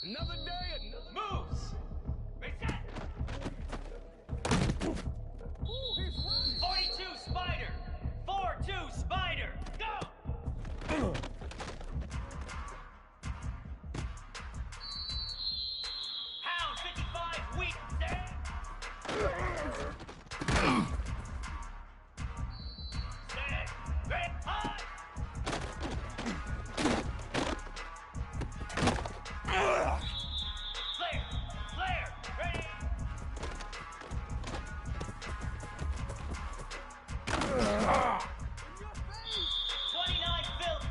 Another day, moves! Reset! 42 Spider! 4-2 Spider! Go! Hound 55 weak, set! Set! Red hot! Flare! Ready! 29 built!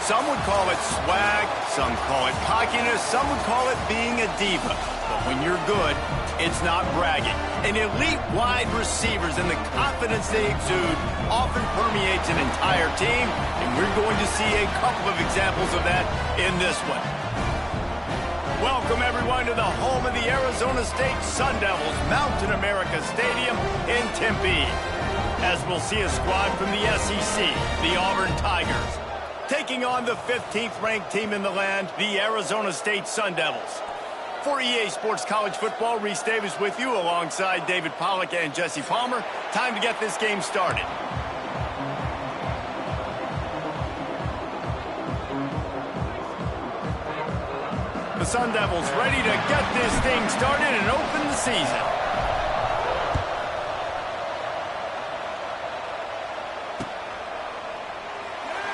Some would call it swag, some call it cockiness, some would call it being a diva. But when you're good, it's not bragging. And elite wide receivers and the confidence they exude often permeates an entire team, and we're going to see a couple of examples of that in this one. Welcome, everyone, to the home of the Arizona State Sun Devils, Mountain America Stadium in Tempe. As we'll see a squad from the SEC, the Auburn Tigers, taking on the 15th-ranked team in the land, the Arizona State Sun Devils. For EA Sports College Football, Reese Davis with you alongside David Pollack and Jesse Palmer. Time to get this game started. The Sun Devils ready to get this thing started and open the season.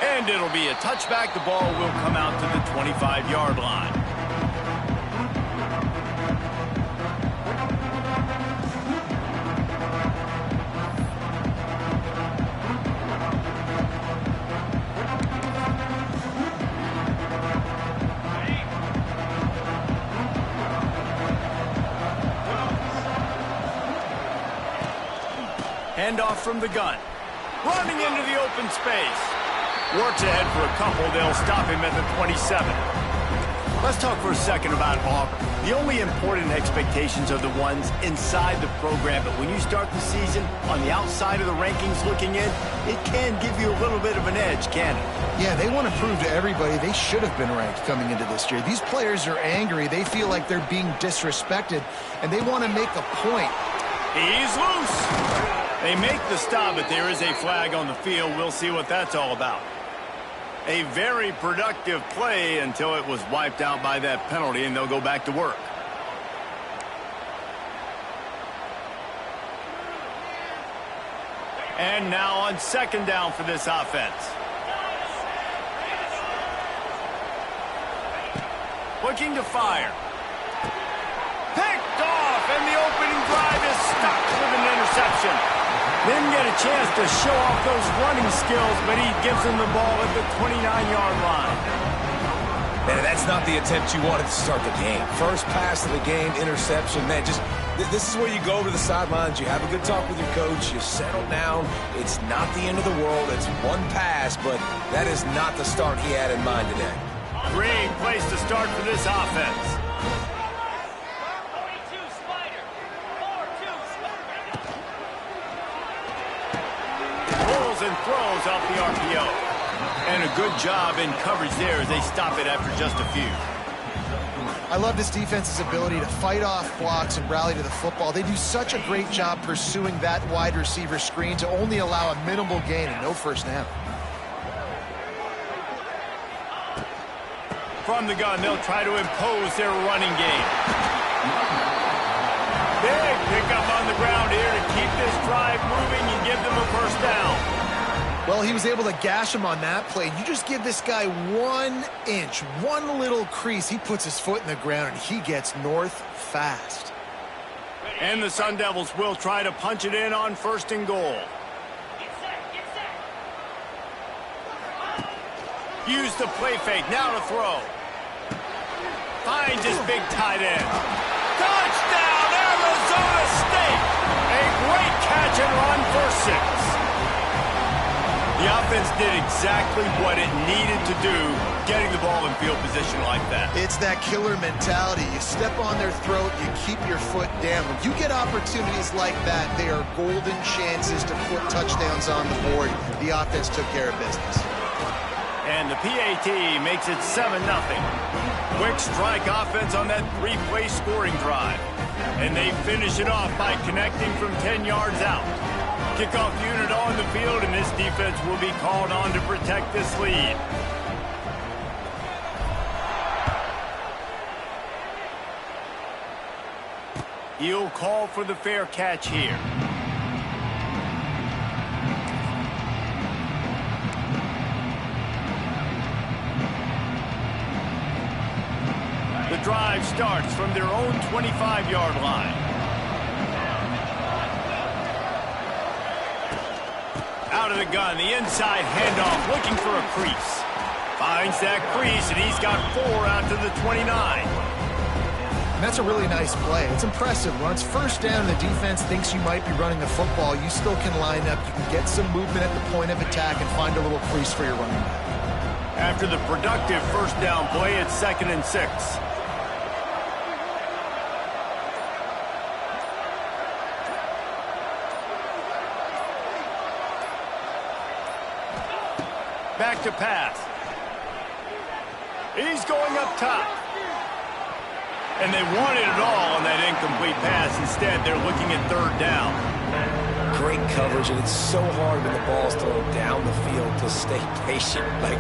And it'll be a touchback. The ball will come out to the 25-yard line. Handoff from the gun. Running into the open space. Works ahead for a couple. They'll stop him at the 27. Let's talk for a second about Auburn. The only important expectations are the ones inside the program, but when you start the season on the outside of the rankings looking in, it can give you a little bit of an edge, can it? Yeah, they want to prove to everybody they should have been ranked coming into this year. These players are angry. They feel like they're being disrespected, and they want to make a point. He's loose. They make the stop, but there is a flag on the field. We'll see what that's all about. A very productive play until it was wiped out by that penalty, and they'll go back to work. And now on second down for this offense. Looking to fire. Picked off, and the opening drive is stopped with an interception. Didn't get a chance to show off those running skills, but he gives him the ball at the 29-yard line. Man, that's not the attempt you wanted to start the game. First pass of the game, interception. Man, just this is where you go to the sidelines. You have a good talk with your coach. You settle down. It's not the end of the world. It's one pass, but that is not the start he had in mind today. Great place to start for this offense. And throws off the RPO. And a good job in coverage there as they stop it after just a few. I love this defense's ability to fight off blocks and rally to the football. They do such a great job pursuing that wide receiver screen to only allow a minimal gain and no first down. From the gun, they'll try to impose their running game. Big pickup on the ground here to keep this drive moving and give them a first down. Well, he was able to gash him on that play. You just give this guy 1 inch, one little crease. He puts his foot in the ground, and he gets north fast. And the Sun Devils will try to punch it in on first and goal. Use the play fake. Now to throw. Finds his big tight end. Touchdown, Arizona State! A great catch and run for 6. The offense did exactly what it needed to do, getting the ball in field position like that. It's that killer mentality. You step on their throat, you keep your foot down. When you get opportunities like that, they are golden chances to put touchdowns on the board. The offense took care of business. And the PAT makes it 7-0. Quick strike offense on that 3-play scoring drive. And they finish it off by connecting from 10 yards out. Kickoff unit on the field, and this defense will be called on to protect this lead. He'll call for the fair catch here. The drive starts from their own 25-yard line. Out of the gun, the inside handoff, looking for a crease. Finds that crease, and he's got 4 out to the 29. And that's a really nice play. It's impressive. When it's first down and the defense thinks you might be running the football, you still can line up. You can get some movement at the point of attack and find a little crease for your running back. After the productive first down play, it's 2nd and 6. Back to pass. He's going up top. And they wanted it all on that incomplete pass. Instead, they're looking at 3rd down. Great coverage, and it's so hard when the ball's thrown down the field to stay patient. Like,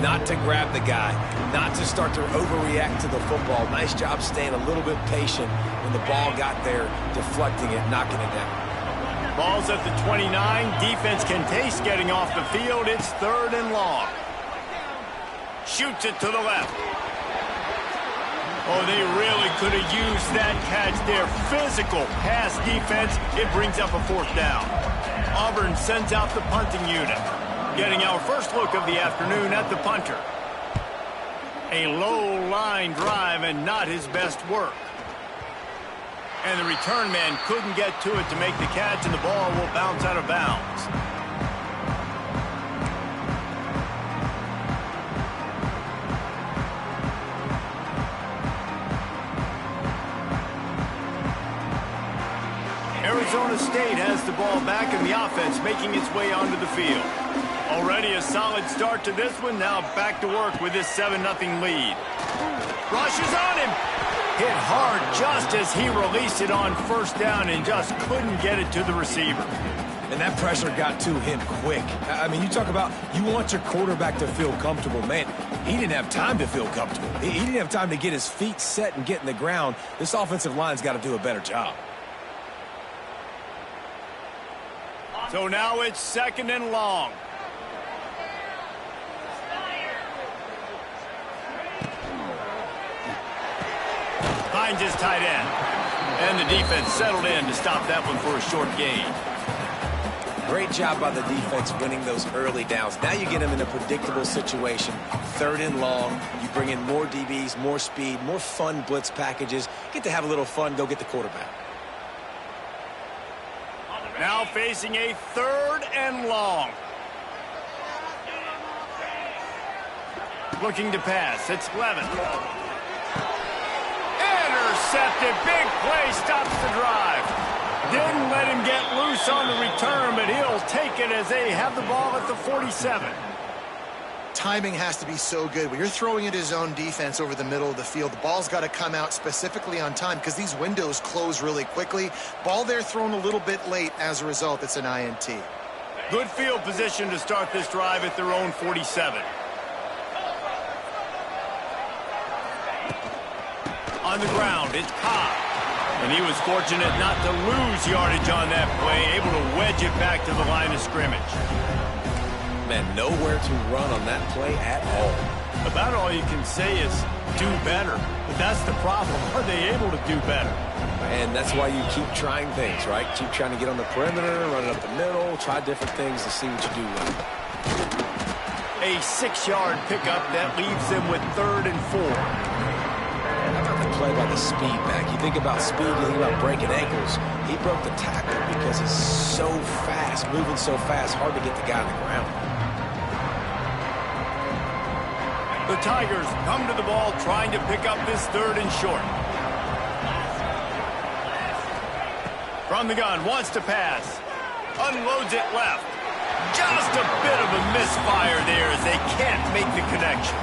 not to grab the guy, not to start to overreact to the football. Nice job staying a little bit patient when the ball got there, deflecting it, knocking it down. Ball's at the 29. Defense can taste getting off the field. It's 3rd and long. Shoots it to the left. Oh, they really could have used that catch there. Physical pass defense. It brings up a 4th down. Auburn sends out the punting unit. Getting our first look of the afternoon at the punter. A low line drive and not his best work. And the return man couldn't get to it to make the catch, and the ball will bounce out of bounds. Arizona State has the ball back, and the offense making its way onto the field. Already a solid start to this one. Now back to work with this 7-0 lead. Rushes on him. Hit hard just as he released it on first down and just couldn't get it to the receiver. And that pressure got to him quick. I mean, you talk about you want your quarterback to feel comfortable. Man, he didn't have time to feel comfortable. He didn't have time to get his feet set and get in the ground. This offensive line's got to do a better job. So now it's 2nd and long. Finds his tight end. And the defense settled in to stop that one for a short gain. Great job by the defense winning those early downs. Now you get them in a predictable situation. 3rd and long. You bring in more DBs, more speed, more fun blitz packages. Get to have a little fun, go get the quarterback. Now facing a 3rd and long. Looking to pass. It's Levin. Intercepted. Big play. Stops the drive. Didn't let him get loose on the return, but he'll take it as they have the ball at the 47. Timing has to be so good. When you're throwing at his own defense over the middle of the field, the ball's got to come out specifically on time because these windows close really quickly. Ball there thrown a little bit late. As a result, it's an INT. Good field position to start this drive at their own 47. On the ground, it's Cobb. And he was fortunate not to lose yardage on that play, able to wedge it back to the line of scrimmage. Man, nowhere to run on that play at all. About all you can say is do better. But that's the problem. Are they able to do better? And that's why you keep trying things, right? Keep trying to get on the perimeter, run it up the middle, try different things to see what you do well. A 6-yard pickup that leaves them with 3rd and 4. How about the play by the speed back? You think about speed, you think about breaking ankles. He broke the tackle because he's so fast, moving so fast, hard to get the guy on the ground. The Tigers come to the ball trying to pick up this 3rd and short. From the gun, wants to pass. Unloads it left. Just a bit of a misfire there as they can't make the connection.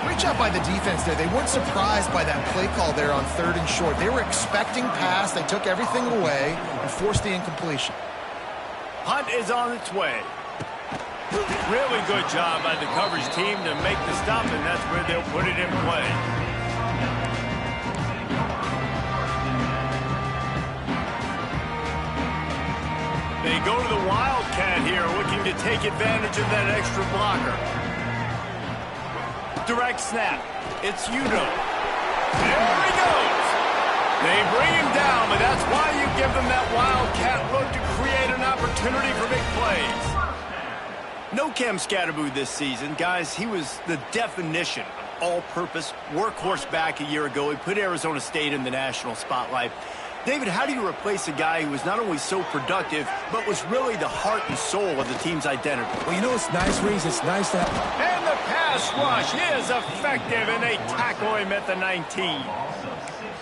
Great job by the defense there. They weren't surprised by that play call there on 3rd and short. They were expecting pass. They took everything away and forced the incompletion. Punt is on its way. Really good job by the coverage team to make the stop, and that's where they'll put it in play. They go to the Wildcat here, looking to take advantage of that extra blocker. Direct snap. It's Udo. There he goes. They bring him down, but that's why you give them that Wildcat look to create an opportunity for big plays. No Cam Scatterboo this season. Guys, he was the definition of all-purpose workhorse back a year ago. He put Arizona State in the national spotlight. David, how do you replace a guy who was not only so productive, but was really the heart and soul of the team's identity? Well, you know what's nice, Reese? It's nice to have... And the pass rush is effective, and they tackle him at the 19.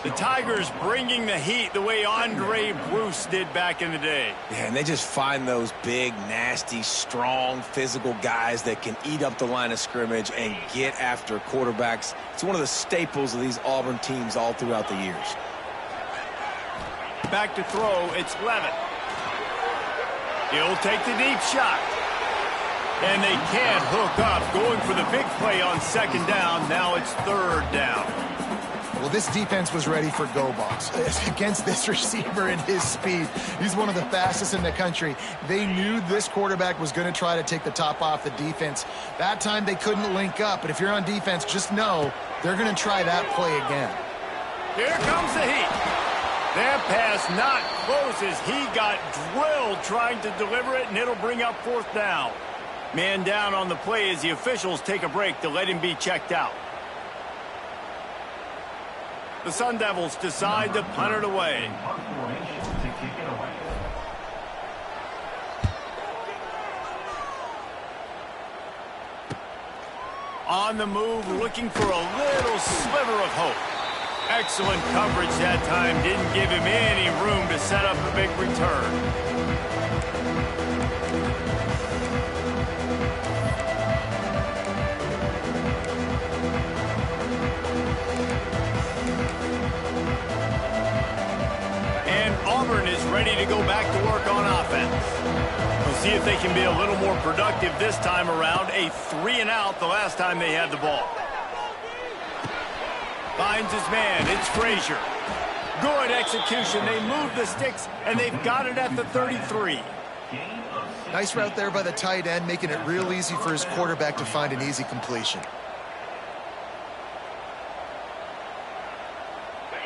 The Tigers bringing the heat the way Andre Bruce did back in the day. Yeah, and they just find those big, nasty, strong, physical guys that can eat up the line of scrimmage and get after quarterbacks. It's one of the staples of these Auburn teams all throughout the years. Back to throw, it's Levitt. He'll take the deep shot. And they can't hook up, going for the big play on second down. Now it's third down. Well, this defense was ready for go balls against this receiver and his speed. He's one of the fastest in the country. They knew this quarterback was going to try to take the top off the defense. That time they couldn't link up, but if you're on defense, just know they're going to try that play again. Here comes the heat. That pass not closes. He got drilled trying to deliver it, and it'll bring up fourth down. Man down on the play as the officials take a break to let him be checked out. The Sun Devils decide to punt it away. On the move, looking for a little sliver of hope. Excellent coverage that time. Didn't give him any room to set up a big return. Auburn is ready to go back to work on offense. We'll see if they can be a little more productive this time around. A 3-and-out the last time they had the ball. Finds his man. It's Frazier. Good execution. They move the sticks, and they've got it at the 33. Nice route there by the tight end, making it real easy for his quarterback to find an easy completion.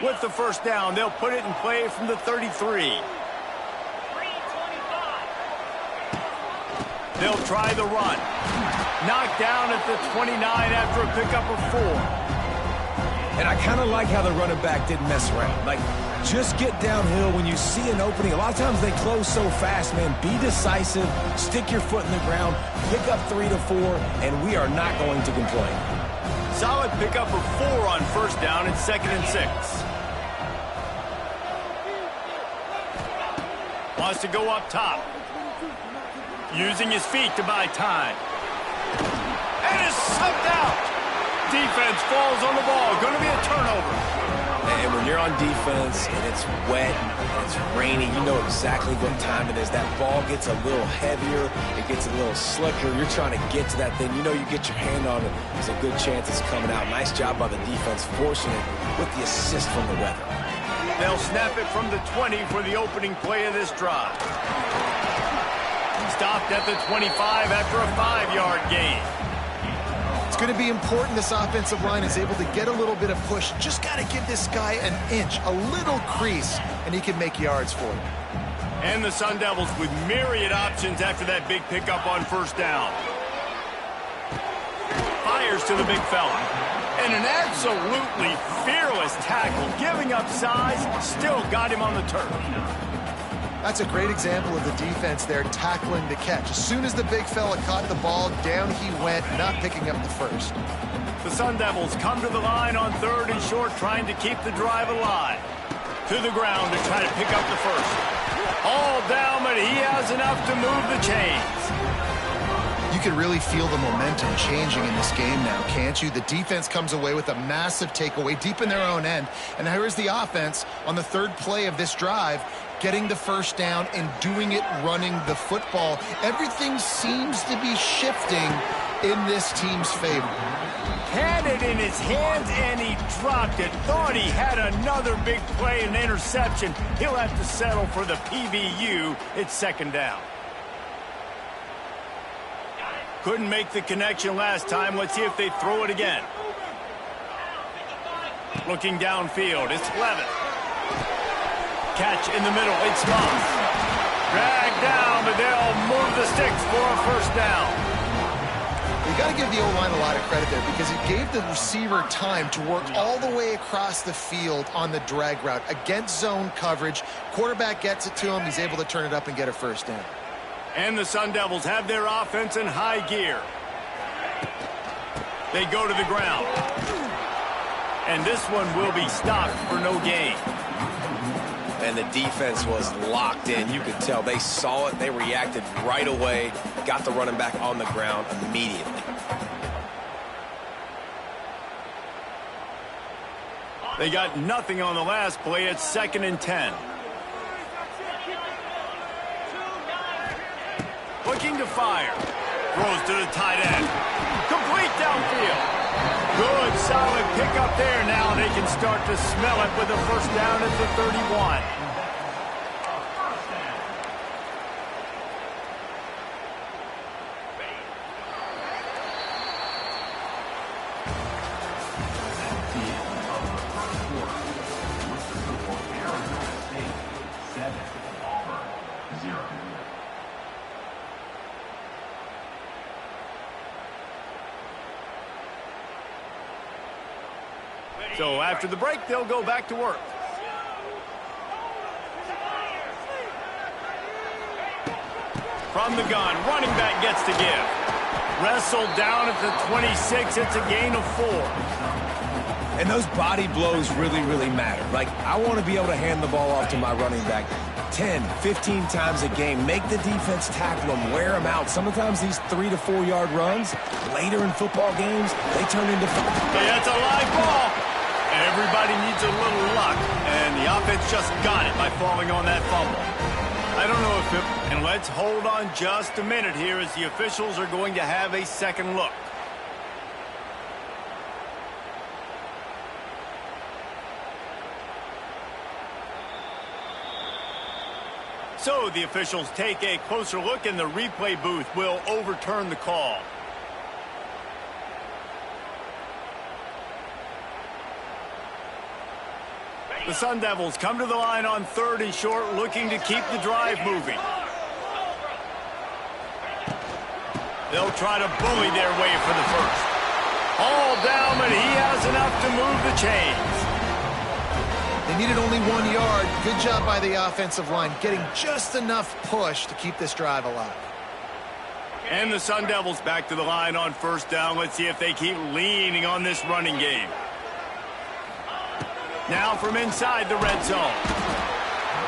With the first down, they'll put it in play from the 33. 3:25. They'll try the run. Knocked down at the 29 after a pickup of 4. And I kind of like how the running back didn't mess around. Like, just get downhill when you see an opening. A lot of times they close so fast, man. Be decisive, stick your foot in the ground, pick up 3 to 4, and we are not going to complain. Solid pickup of 4 on first down and 2nd and 6. Wants to go up top. Using his feet to buy time. And is sucked out. Defense falls on the ball. Going to be a turnover. And when you're on defense and it's wet and it's rainy, you know exactly what time it is. That ball gets a little heavier. It gets a little slicker. You're trying to get to that thing. You know you get your hand on it. There's a good chance it's coming out. Nice job by the defense forcing it with the assist from the weather. They'll snap it from the 20 for the opening play of this drive. Stopped at the 25 after a 5-yard gain. It's going to be important this offensive line is able to get a little bit of push. Just got to give this guy an inch, a little crease, and he can make yards for you. And the Sun Devils with myriad options after that big pickup on first down. Fires to the big fella. And an absolutely fearless tackle, giving up size, still got him on the turf. That's a great example of the defense there tackling the catch. As soon as the big fella caught the ball, down he went, not picking up the first. The Sun Devils come to the line on 3rd and short, trying to keep the drive alive. To the ground to try to pick up the first. All down, but he has enough to move the chains. You can really feel the momentum changing in this game now, can't you? The defense comes away with a massive takeaway deep in their own end. And here's the offense on the 3rd play of this drive, getting the first down and doing it running the football. Everything seems to be shifting in this team's favor. Had it in his hands and he dropped it. Thought he had another big play and interception. He'll have to settle for the PBU. It's 2nd down. Couldn't make the connection last time. Let's see if they throw it again. Looking downfield, it's Levitt. Catch in the middle, it's Moss. Dragged down, but they'll move the sticks for a first down. you got to give the O-line a lot of credit there because it gave the receiver time to work all the way across the field on the drag route against zone coverage. Quarterback gets it to him. He's able to turn it up and get a first down. And the Sun Devils have their offense in high gear. They go to the ground. And this one will be stopped for no gain. And the defense was locked in. You could tell they saw it. They reacted right away. Got the running back on the ground immediately. They got nothing on the last play. It's 2nd and 10. Looking to fire. Throws to the tight end. Complete downfield. Good, solid pickup there. Now they can start to smell it with a first down at the 31. So after the break, they'll go back to work. From the gun, running back gets to give. Wrestled down at the 26. It's a gain of 4. And those body blows really, really matter. Like, I want to be able to hand the ball off to my running back 10, 15 times a game. Make the defense tackle them, wear them out. Sometimes these 3 to 4 yard runs, later in football games, they turn into fun. Hey, that's a live ball. Everybody needs a little luck, and the offense just got it by falling on that fumble. I don't know if it... And let's hold on just a minute here as the officials are going to have a second look. So the officials take a closer look, and the replay booth will overturn the call. The Sun Devils come to the line on 3rd and short, looking to keep the drive moving. They'll try to bully their way for the first. All down, but he has enough to move the chains. They needed only 1 yard. Good job by the offensive line, getting just enough push to keep this drive alive. And the Sun Devils back to the line on 1st down. Let's see if they keep leaning on this running game. Now from inside the red zone.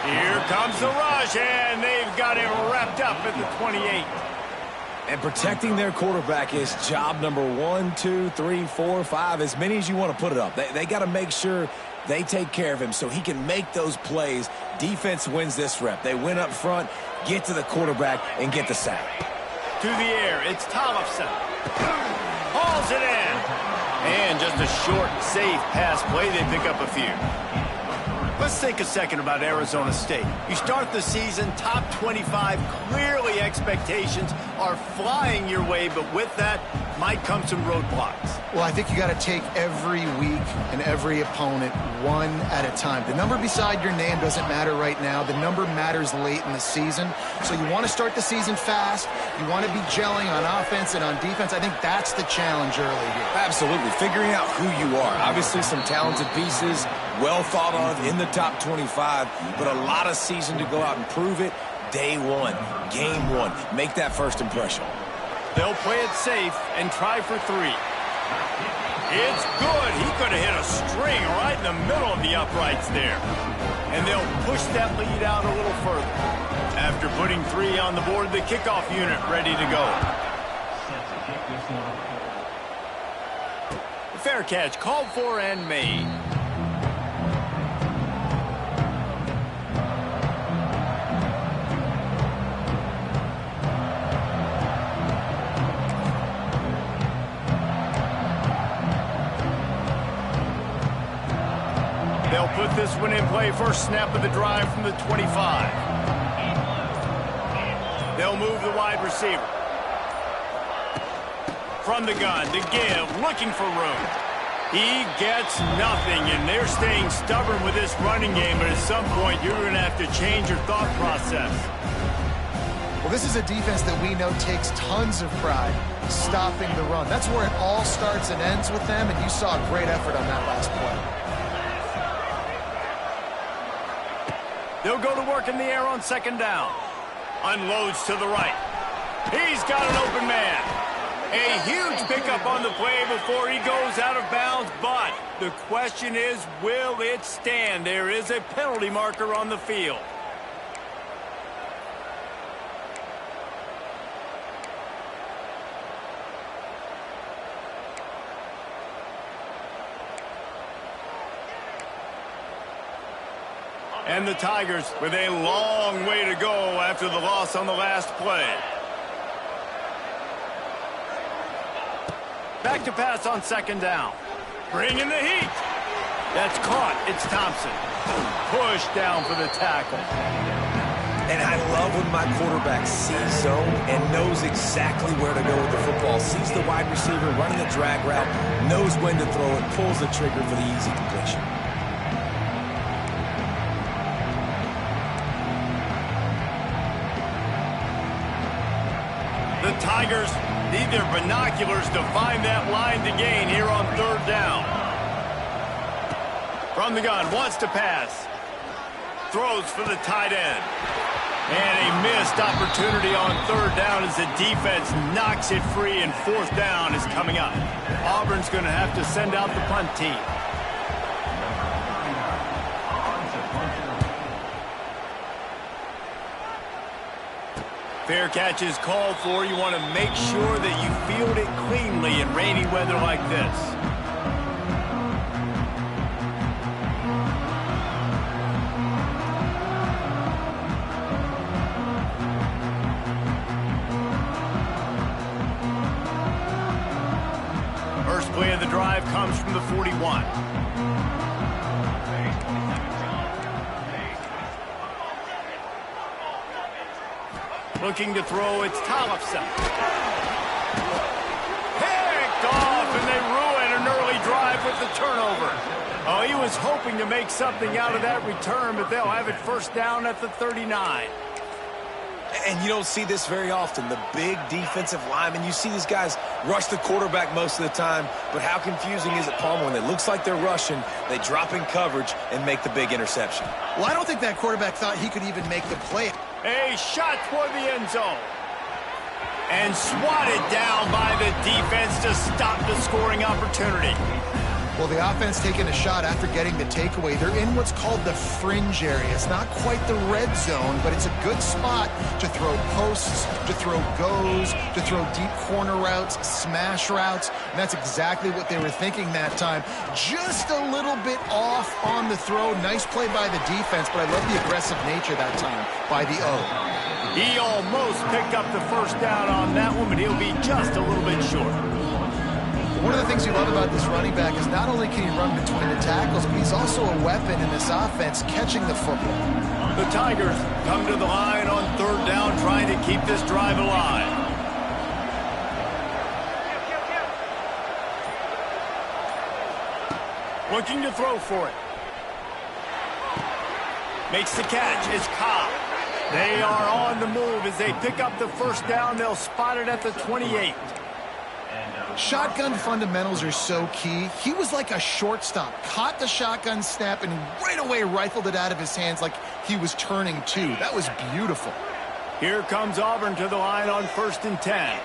Here comes the rush, and they've got him wrapped up at the 28. And protecting their quarterback is job number 1, 2, 3, 4, 5, as many as you want to put it up. They got to make sure they take care of him so he can make those plays. Defense wins this rep. They win up front, get to the quarterback, and get the sack. To the air, it's Tollefson. Hauls it in. And just a short, safe pass play. They pick up a few. Let's think a second about Arizona State. You start the season top 25. Clearly expectations are flying your way, but with that might come some roadblocks. Well, I think you got to take every week and every opponent one at a time. The number beside your name doesn't matter right now. The number matters late in the season. So you want to start the season fast. You want to be gelling on offense and on defense. I think that's the challenge early here. Absolutely. Figuring out who you are. Obviously some talented pieces, well thought of in the top 25, but a lot of season to go out and prove it. Day 1, game 1. Make that first impression. They'll play it safe and try for 3. It's good. He could have hit a string right in the middle of the uprights there. And they'll push that lead out a little further. After putting 3 on the board, the kickoff unit ready to go. Fair catch called for and made. They'll put this one in play. First snap of the drive from the 25. They'll move the wide receiver. From the gun to give, looking for room. He gets nothing, and they're staying stubborn with this running game, but at some point you're going to have to change your thought process. Well, this is a defense that we know takes tons of pride stopping the run. That's where it all starts and ends with them, and you saw a great effort on that last play. They'll go to work in the air on second down. Unloads to the right. He's got an open man. A huge pickup on the play before he goes out of bounds, but the question is, will it stand? There is a penalty marker on the field. And the Tigers with a long way to go after the loss on the last play. Back to pass on second down. Bringing the heat. That's caught. It's Thompson. Pushed down for the tackle. And I love when my quarterback sees zone and knows exactly where to go with the football. Sees the wide receiver running the drag route, knows when to throw it, pulls the trigger for the easy completion. The Tigers need their binoculars to find that line to gain here on third down. From the gun, wants to pass. Throws for the tight end. And a missed opportunity on third down as the defense knocks it free, and fourth down is coming up. Auburn's going to have to send out the punt team. Fair catch is called for. You want to make sure that you field it cleanly in rainy weather like this. First play of the drive comes from the 41. Looking to throw, it's Tollefson. Picked off, and they ruin an early drive with the turnover. Oh, he was hoping to make something out of that return, but they'll have it first down at the 39. And you don't see this very often. The big defensive linemen, you see these guys rush the quarterback most of the time, but how confusing is it, Palmer, when it looks like they're rushing, they drop in coverage and make the big interception? Well, I don't think that quarterback thought he could even make the play. A shot toward the end zone. And swatted down by the defense to stop the scoring opportunity. Well, the offense taking a shot after getting the takeaway. They're in what's called the fringe area. It's not quite the red zone, but it's a good spot to throw posts, to throw goes, to throw deep corner routes, smash routes. And that's exactly what they were thinking that time. Just a little bit off on the throw. Nice play by the defense, but I love the aggressive nature that time by the O. He almost picked up the first down on that one, but he'll be just a little bit short. One of the things you love about this running back is not only can he run between the tackles, but he's also a weapon in this offense catching the football. The Tigers come to the line on third down, trying to keep this drive alive. Looking to throw for it. Makes the catch. It's Cobb. They are on the move as they pick up the first down. They'll spot it at the 28. Shotgun fundamentals are so key. He was like a shortstop, caught the shotgun snap and right away rifled it out of his hands like he was turning two. That was beautiful. Here comes Auburn to the line on 1st and 10.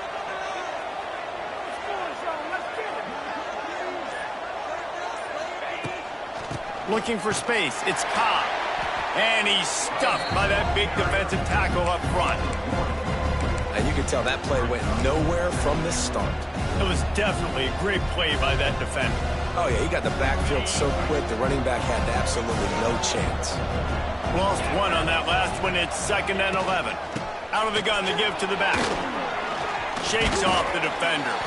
Looking for space. It's Cobb. And he's stuffed by that big defensive tackle up front. And you can tell that play went nowhere from the start. It was definitely a great play by that defender. Oh, yeah, he got the backfield so quick, the running back had absolutely no chance. Lost one on that last one. It's 2nd and 11. Out of the gun to give to the back. Shakes off the defender.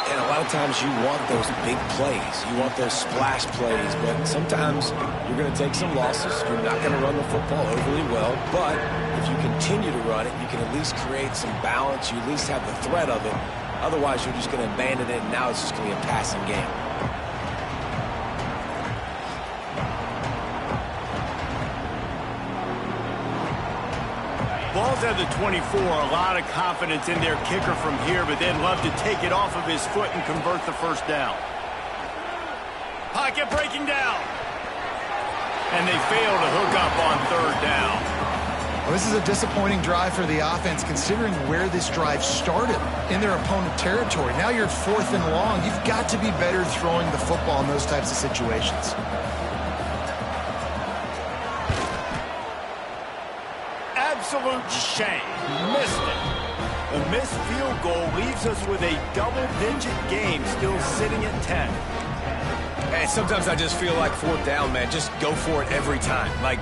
And a lot of times you want those big plays. You want those splash plays, but sometimes you're going to take some losses. You're not going to run the football overly well, but if you continue to run it, you can at least create some balance. You at least have the threat of it. Otherwise, you're just going to abandon it, and now it's just going to be a passing game. Ball's at the 24, a lot of confidence in their kicker from here, but they'd love to take it off of his foot and convert the first down. Pocket breaking down. And they fail to hook up on third down. Well, this is a disappointing drive for the offense, considering where this drive started in their opponent territory. Now you're 4th and long. You've got to be better throwing the football in those types of situations. Absolute shame. Missed it. The missed field goal leaves us with a double-digit game still sitting at 10. Hey, sometimes I just feel like 4th down, man. Just go for it every time. Like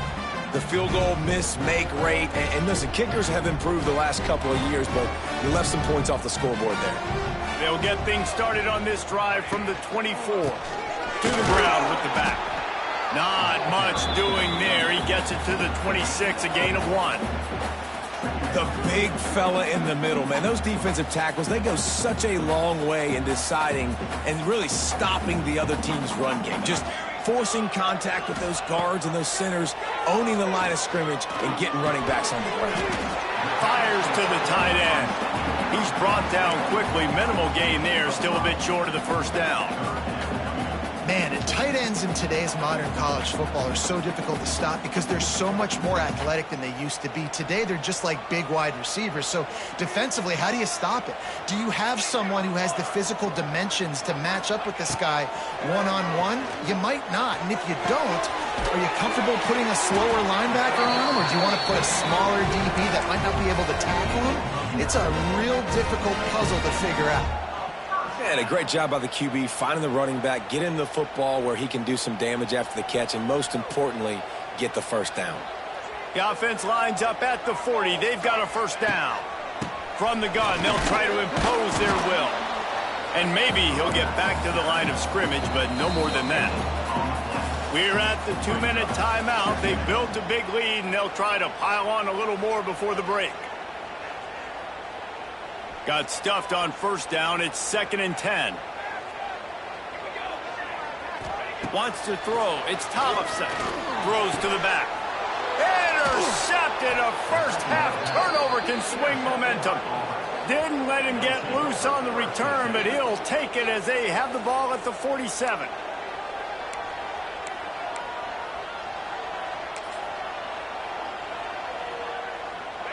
the field goal miss-make rate. And listen, kickers have improved the last couple of years, but you left some points off the scoreboard there. They'll get things started on this drive from the 24. To the ground with the back. Not much doing there. He gets it to the 26, a gain of 1. The big fella in the middle, man. Those defensive tackles, they go such a long way in deciding and really stopping the other team's run game. Just forcing contact with those guards and those centers, owning the line of scrimmage, and getting running backs on the ground. Fires to the tight end. He's brought down quickly. Minimal gain there. Still a bit short of the first down. Man, and tight ends in today's modern college football are so difficult to stop because they're so much more athletic than they used to be. Today, they're just like big wide receivers. So defensively, how do you stop it? Do you have someone who has the physical dimensions to match up with this guy one-on-one? You might not. And if you don't, are you comfortable putting a slower linebacker on him? Or do you want to put a smaller DB that might not be able to tackle him? It's a real difficult puzzle to figure out. And a great job by the QB finding the running back, get him the football where he can do some damage after the catch, and most importantly, get the first down. The offense lines up at the 40. They've got a first down. From the gun, they'll try to impose their will. And maybe he'll get back to the line of scrimmage, but no more than that. We're at the 2-minute timeout. They've built a big lead, and they'll try to pile on a little more before the break. Got stuffed on first down. It's 2nd and 10. Wants to throw. It's Tollefson. Throws to the back. Intercepted. A first-half turnover can swing momentum. Didn't let him get loose on the return, but he'll take it as they have the ball at the 47.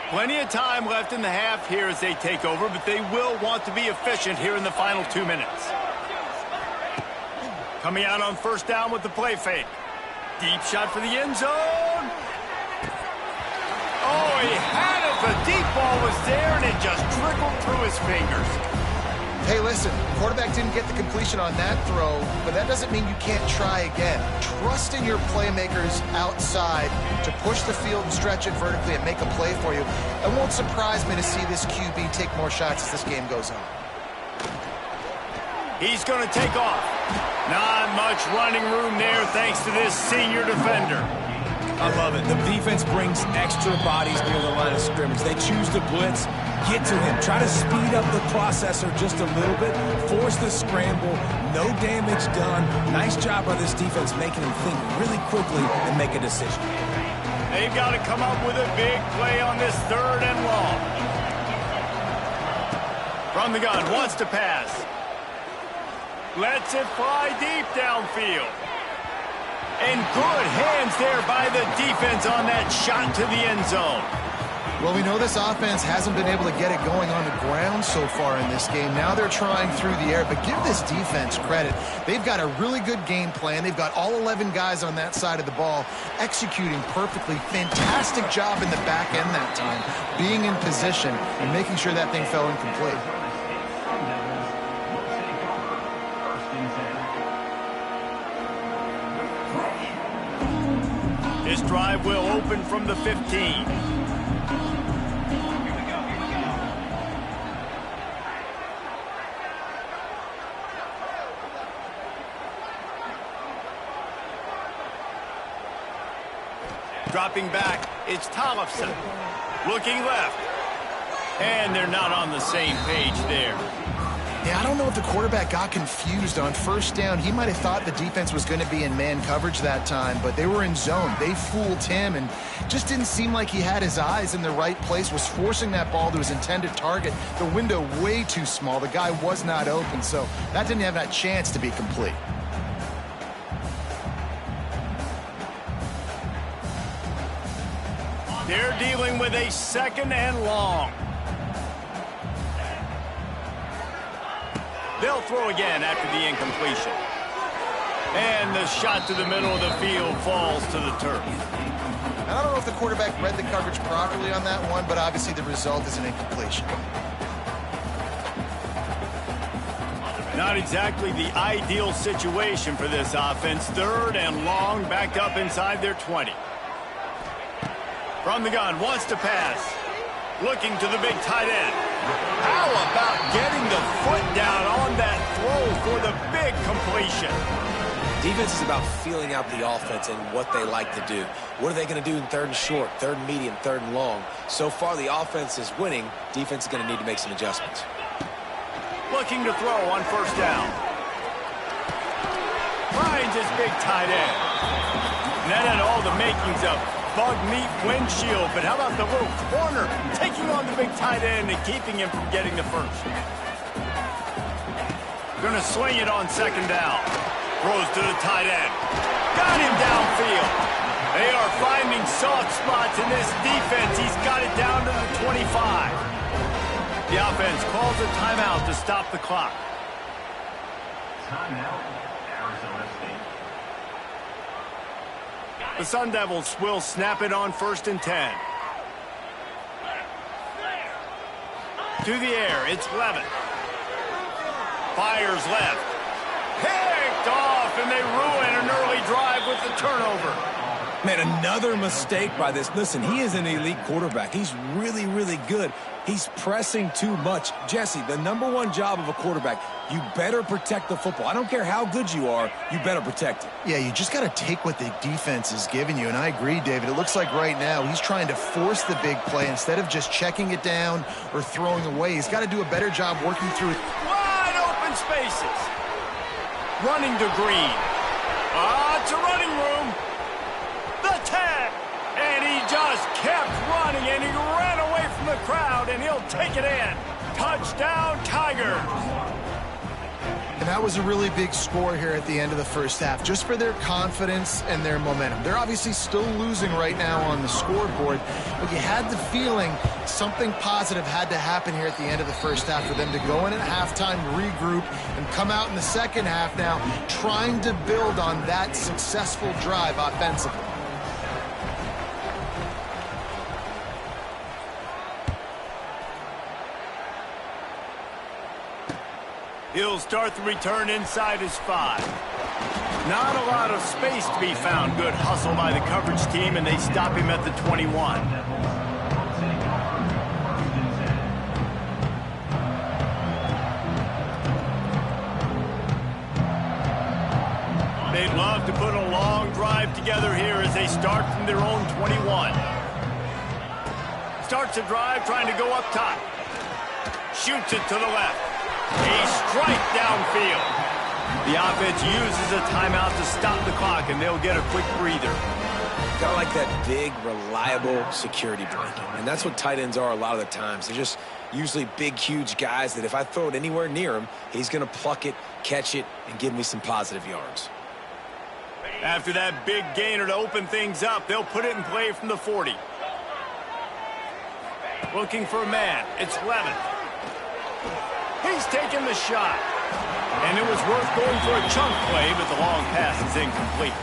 Plenty of time left in the half here as they take over, but they will want to be efficient here in the final 2 minutes. Coming out on first down with the play fake. Deep shot for the end zone. Oh, he had it. The deep ball was there, and it just trickled through his fingers. Hey, listen, quarterback didn't get the completion on that throw, but that doesn't mean you can't try again. Trust in your playmakers outside to push the field and stretch it vertically and make a play for you. It won't surprise me to see this QB take more shots as this game goes on. He's going to take off. Not much running room there thanks to this senior defender. I love it. The defense brings extra bodies near the line of scrimmage. They choose to blitz, get to him, try to speed up the processor just a little bit, force the scramble, no damage done. Nice job by this defense making him think really quickly and make a decision. They've got to come up with a big play on this 3rd and long. From the gun, wants to pass. Lets it fly deep downfield. And good hands there by the defense on that shot to the end zone. Well, we know this offense hasn't been able to get it going on the ground so far in this game. Now they're trying through the air, but give this defense credit. They've got a really good game plan. They've got all 11 guys on that side of the ball executing perfectly. Fantastic job in the back end that time, being in position and making sure that thing fell incomplete. This drive will open from the 15. Dropping back, it's Tollefson. Looking left. And they're not on the same page there. Yeah, I don't know if the quarterback got confused on first down. He might have thought the defense was going to be in man coverage that time, but they were in zone. They fooled him and just didn't seem like he had his eyes in the right place, was forcing that ball to his intended target. The window way too small. The guy was not open, so that didn't have that chance to be complete. They're dealing with a 2nd and long. They'll throw again after the incompletion. And the shot to the middle of the field falls to the turf. I don't know if the quarterback read the coverage properly on that one, but obviously the result is an incompletion. Not exactly the ideal situation for this offense. 3rd and long, back up inside their 20. From the gun, wants to pass. Looking to the big tight end. How about getting the foot down on that throw for the big completion? Defense is about feeling out the offense and what they like to do. What are they going to do in 3rd and short, 3rd and medium, 3rd and long? So far, the offense is winning. Defense is going to need to make some adjustments. Looking to throw on first down. Finds his big tight end. And that had all the makings of bug meat windshield, but how about the little corner taking on the big tight end and keeping him from getting the first? Gonna swing it on 2nd down. Throws to the tight end. Got him downfield. They are finding soft spots in this defense. He's got it down to the 25. The offense calls a timeout to stop the clock. Timeout, Arizona State. The Sun Devils will snap it on 1st and 10. To the air, it's Levin. Fires left. Picked off, and they ruin an early drive with the turnover. Man, another mistake by this. Listen, he is an elite quarterback. He's really, really good. He's pressing too much. Jesse, the #1 job of a quarterback, you better protect the football. I don't care how good you are, you better protect it. Yeah, you just got to take what the defense is giving you, and I agree, David. It looks like right now he's trying to force the big play instead of just checking it down or throwing away. He's got to do a better job working through it. Wide open spaces. Running to Green. It's a running room. The tag. And he just kept running, and he ran away from the crowd, and he'll take it in. Touchdown, Tigers. And that was a really big score here at the end of the first half, just for their confidence and their momentum. They're obviously still losing right now on the scoreboard, but you had the feeling something positive had to happen here at the end of the first half for them to go in at halftime, regroup, and come out in the second half now trying to build on that successful drive offensively. He'll start the return inside his 5. Not a lot of space to be found. Good hustle by the coverage team, and they stop him at the 21. They'd love to put a long drive together here as they start from their own 21. Starts a drive trying to go up top. Shoots it to the left. A strike downfield. The offense uses a timeout to stop the clock, and they'll get a quick breather. Got like that big, reliable security blanket. And that's what tight ends are a lot of the times. They're just usually big, huge guys that if I throw it anywhere near him, he's going to pluck it, catch it, and give me some positive yards. After that big gainer to open things up, they'll put it in play from the 40. Looking for a man. It's Levin. He's taking the shot. And it was worth going for a chunk play, but the long pass is incomplete.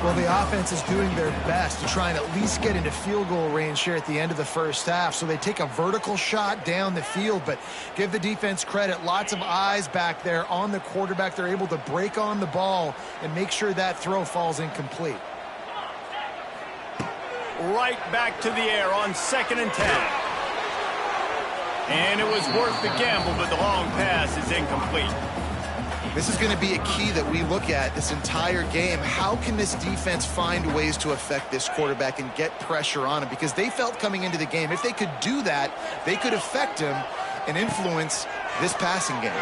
Well, the offense is doing their best to try and at least get into field goal range here at the end of the first half. So they take a vertical shot down the field, but give the defense credit. Lots of eyes back there on the quarterback. They're able to break on the ball and make sure that throw falls incomplete. Right back to the air on 2nd and 10. And it was worth the gamble, but the long pass is incomplete. This is going to be a key that we look at this entire game. How can this defense find ways to affect this quarterback and get pressure on him? Because they felt coming into the game, if they could do that, they could affect him and influence this passing game.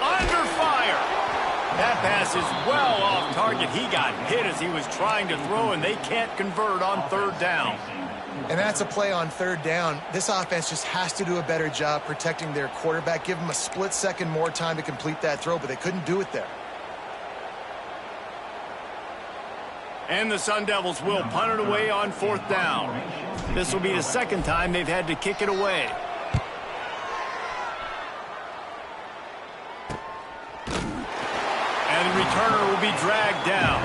Under fire. That pass is well off target. He got hit as he was trying to throw, and they can't convert on third down. And that's a play on third down. This offense just has to do a better job protecting their quarterback. Give him a split second more time to complete that throw, but they couldn't do it there. And the Sun Devils will punt it away on fourth down. This will be the second time they've had to kick it away. And the returner will be dragged down.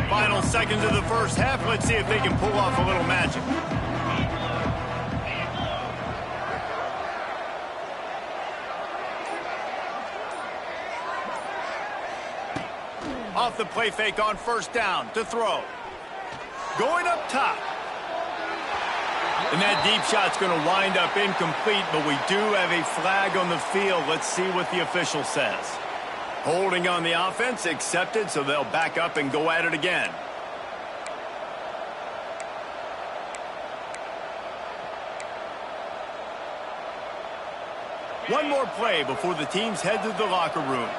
Final seconds of the first half. Let's see if they can pull off a little magic. Off the play fake on first down to throw. Going up top. And that deep shot's going to wind up incomplete, but we do have a flag on the field. Let's see what the official says. Holding on the offense, accepted, so they'll back up and go at it again. One more play before the teams head to the locker rooms.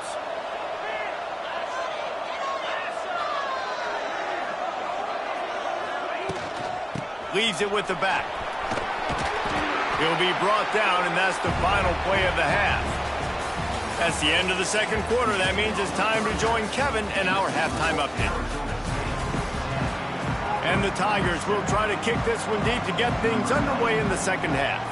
Leaves it with the back. He'll be brought down, and that's the final play of the half. That's the end of the second quarter. That means it's time to join Kevin in our halftime update. And the Tigers will try to kick this one deep to get things underway in the second half.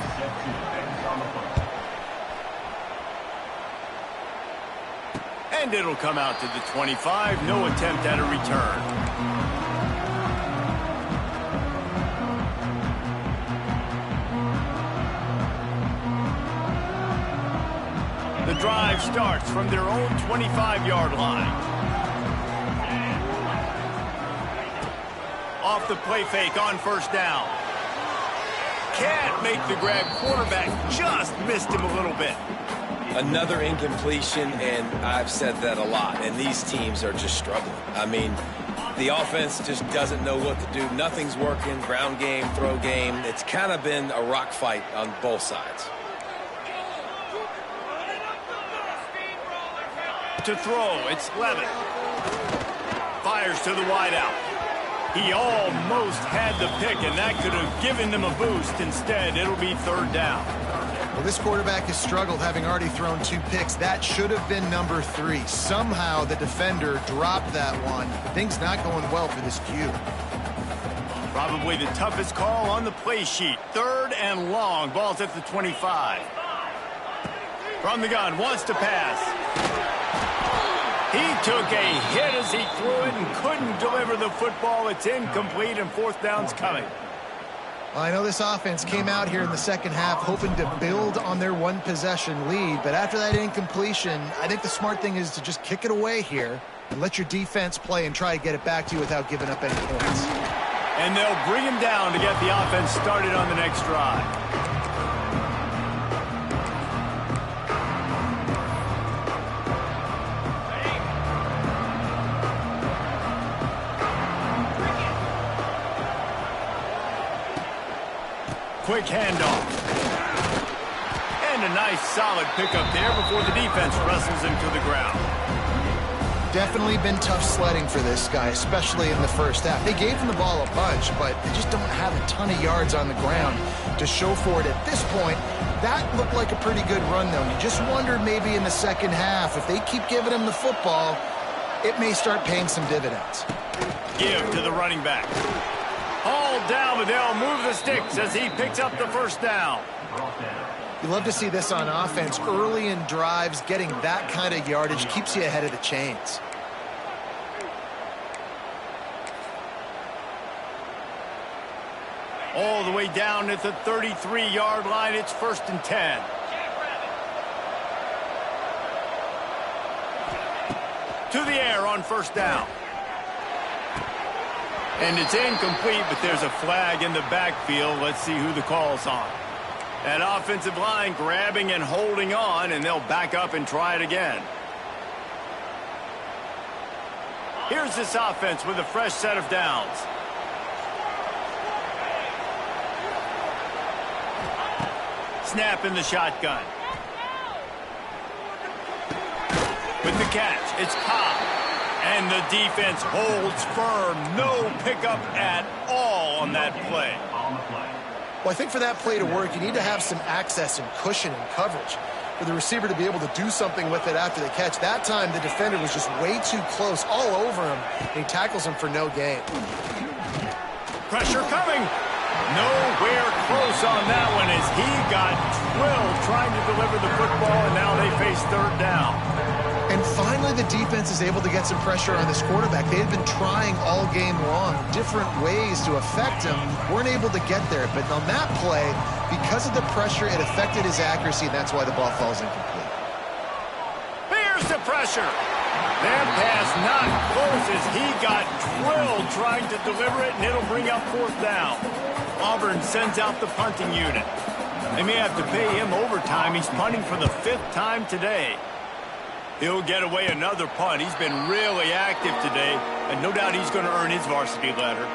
And it'll come out to the 25. No attempt at a return. The drive starts from their own 25-yard line. Off the play fake on first down. Can't make the grab. Quarterback just missed him a little bit. Another incompletion, and I've said that a lot, and these teams are just struggling. I mean, the offense just doesn't know what to do. Nothing's working. Ground game, throw game. It's kind of been a rock fight on both sides. To throw, it's Levitt. Fires to the wideout. He almost had the pick, and that could have given them a boost. Instead, it'll be third down. Well, this quarterback has struggled, having already thrown 2 picks. That should have been number 3. Somehow the defender dropped that one. Things not going well for this Q. Probably the toughest call on the play sheet. Third and long. Ball's at the 25. From the gun, wants to pass. He took a hit as he threw it and couldn't deliver the football. It's incomplete, and fourth down's coming. Well, I know this offense came out here in the second half hoping to build on their one-possession lead, but after that incompletion, I think the smart thing is to just kick it away here and let your defense play and try to get it back to you without giving up any points. And they'll bring him down to get the offense started on the next drive. Quick handoff. And a nice solid pickup there before the defense wrestles him to the ground. Definitely been tough sledding for this guy, especially in the first half. They gave him the ball a bunch, but they just don't have a ton of yards on the ground to show for it at this point. That looked like a pretty good run, though. You just wonder maybe in the second half, if they keep giving him the football, it may start paying some dividends. Give to the running back. Hauled down, but they'll move the sticks as he picks up the first down. You love to see this on offense. Early in drives, getting that kind of yardage keeps you ahead of the chains. All the way down at the 33-yard line. It's 1st and 10. To the air on first down. And it's incomplete, but there's a flag in the backfield. Let's see who the call's on. That offensive line grabbing and holding on, and they'll back up and try it again. Here's this offense with a fresh set of downs. Snap in the shotgun. With the catch, it's Cobb. And the defense holds firm. No pickup at all on that play. On the play. Well, I think for that play to work, you need to have some access and cushion and coverage for the receiver to be able to do something with it after the catch. That time, the defender was just way too close, all over him, and he tackles him for no gain. Pressure coming. Nowhere close on that one as he got drilled trying to deliver the football, and now they face third down. And finally, the defense is able to get some pressure on this quarterback. They had been trying all game long different ways to affect him, weren't able to get there. But on that play, because of the pressure, it affected his accuracy, and that's why the ball falls incomplete. Here's the pressure. That pass not close as he got drilled trying to deliver it, and it'll bring up fourth down. Auburn sends out the punting unit. They may have to pay him overtime. He's punting for the 5th time today. He'll get away another punt. He's been really active today, and no doubt he's going to earn his varsity letter.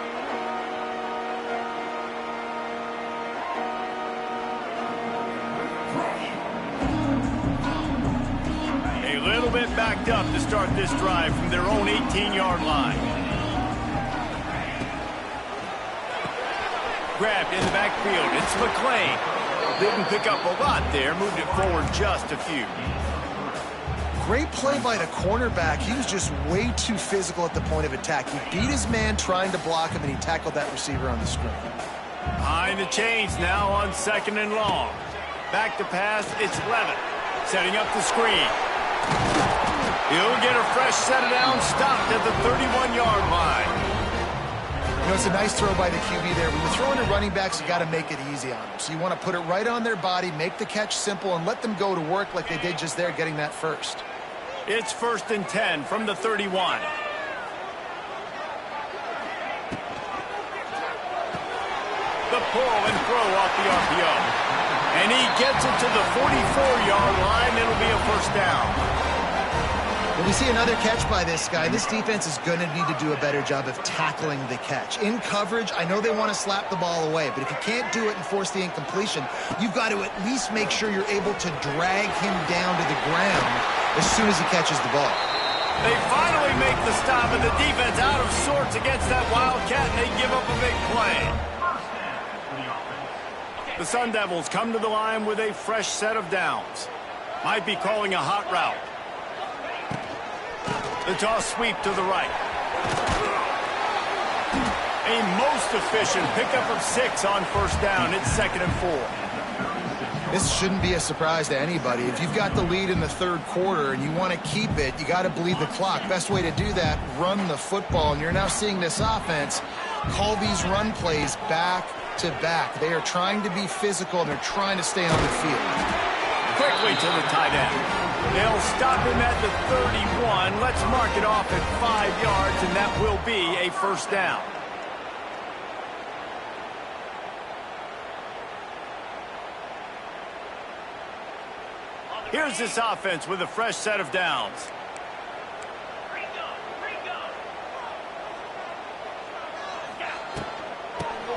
A little bit backed up to start this drive from their own 18-yard line. Grabbed in the backfield. It's McClain. Didn't pick up a lot there. Moved it forward just a few. Great play by the cornerback. He was just way too physical at the point of attack. He beat his man trying to block him, and he tackled that receiver on the screen. Behind the chains now on 2nd and long. Back to pass, it's Levitt. Setting up the screen. He'll get a fresh set of downs, stopped at the 31-yard line. You know, it's a nice throw by the QB there. When you're throwing to running backs, you got to make it easy on them. So you want to put it right on their body, make the catch simple, and let them go to work like they did just there, getting that first. It's 1st and 10 from the 31. The pull and throw off the RPO. And he gets it to the 44-yard line. It'll be a first down. When we see another catch by this guy, this defense is going to need to do a better job of tackling the catch. In coverage, I know they want to slap the ball away, but if you can't do it and force the incompletion, you've got to at least make sure you're able to drag him down to the ground as soon as he catches the ball. They finally make the stop, and the defense out of sorts against that Wildcat, and they give up a big play. The Sun Devils come to the line with a fresh set of downs. Might be calling a hot route. The toss sweep to the right. A most efficient pickup of 6 on first down. It's 2nd and 4. This shouldn't be a surprise to anybody. If you've got the lead in the 3rd quarter and you want to keep it, you got to bleed the clock. Best way to do that, run the football. And you're now seeing this offense call these run plays back to back. They are trying to be physical, and they're trying to stay on the field. Quickly to the tight end. They'll stop him at the 31. Let's mark it off at 5 yards, and that will be a first down. Here's this offense with a fresh set of downs.